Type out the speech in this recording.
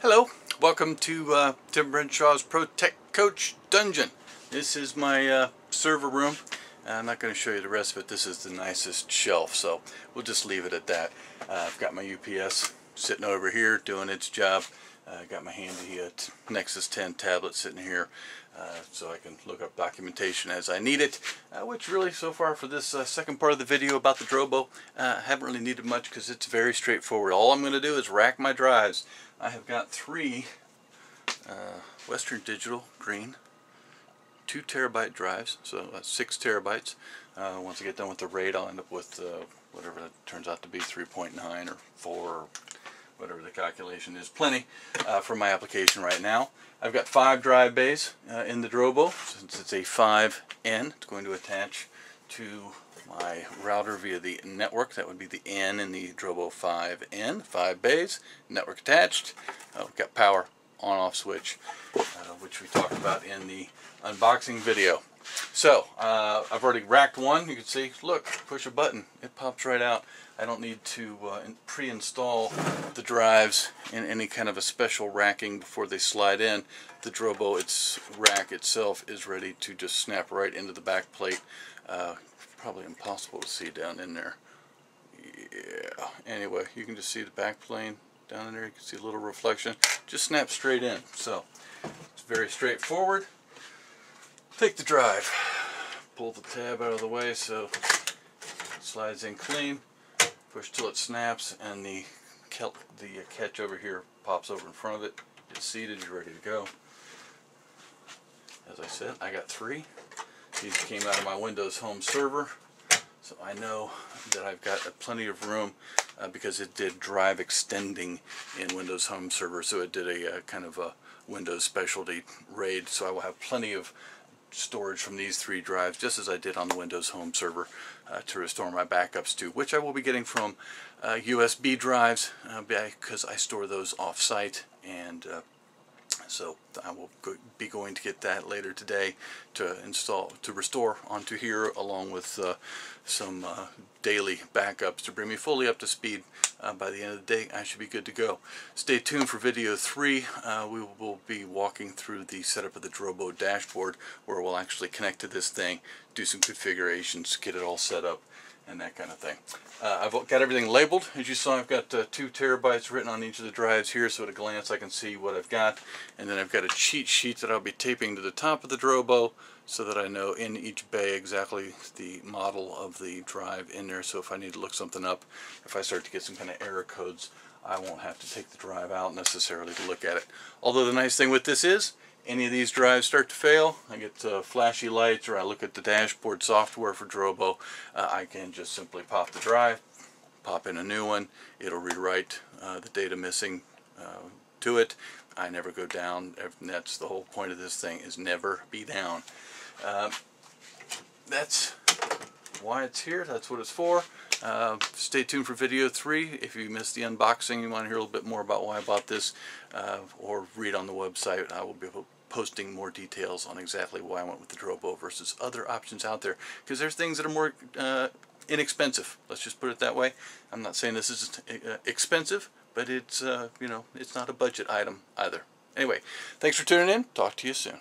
Hello, welcome to Tim Brenshaw's Pro Tech Coach Dungeon. This is my server room. I'm not going to show you the rest of it. This is the nicest shelf, so we'll just leave it at that. I've got my UPS sitting over here doing its job. Got my handy Nexus 10 tablet sitting here so I can look up documentation as I need it, which really so far for this second part of the video about the Drobo haven't really needed much because it's very straightforward. All I'm going to do is rack my drives. I have got three Western Digital green 2 terabyte drives, so that's 6 terabytes. Once I get done with the RAID, I'll end up with whatever that turns out to be, 3.9 or 4 or whatever the calculation is. Plenty for my application right now. I've got 5 drive bays in the Drobo. Since it's a 5N, it's going to attach to my router via the network. That would be the N in the Drobo 5N, 5 bays, network attached. We've got power on-off switch, which we talked about in the unboxing video. So I've already racked one. You can see, look, push a button, it pops right out. I don't need to pre-install the drives in any kind of a special racking before they slide in. The Drobo, its rack itself, is ready to just snap right into the back plate. Probably impossible to see down in there. Yeah. Anyway, you can just see the back plane down in there. You can see a little reflection. Just snaps straight in. So it's very straightforward. Take the drive, pull the tab out of the way so it slides in clean, push till it snaps, and the catch over here pops over in front of it. It's seated, you're ready to go. As I said, I got 3. These came out of my Windows Home server, so I know that I've got plenty of room because it did drive extending in Windows Home server, so it did a kind of a Windows specialty RAID, so I will have plenty of storage from these 3 drives, just as I did on the Windows Home server, to restore my backups to, which I will be getting from USB drives because I store those off-site, and so I will be going to get that later today to restore onto here, along with some daily backups to bring me fully up to speed. By the end of the day, I should be good to go. Stay tuned for video 3. We will be walking through the setup of the Drobo dashboard, where we'll actually connect to this thing, do some configurations, get it all set up, and that kind of thing. I've got everything labeled. As you saw, I've got 2 terabytes written on each of the drives here, so at a glance I can see what I've got. And then I've got a cheat sheet that I'll be taping to the top of the Drobo so that I know in each bay exactly the model of the drive in there. So if I need to look something up, if I start to get some kind of error codes, I won't have to take the drive out necessarily to look at it. Although the nice thing with this is, any of these drives start to fail, I get flashy lights, or I look at the dashboard software for Drobo, I can just simply pop the drive, pop in a new one, it'll rewrite the data missing to it. I never go down, and that's the whole point of this thing, is never be down. That's why it's here, that's what it's for. Stay tuned for video 3. If you missed the unboxing, you want to hear a little bit more about why I bought this, or read on the website. I will be posting more details on exactly why I went with the Drobo versus other options out there, because there's things that are more inexpensive. Let's just put it that way. I'm not saying this is expensive, but it's you know, it's not a budget item either. Anyway, thanks for tuning in. Talk to you soon.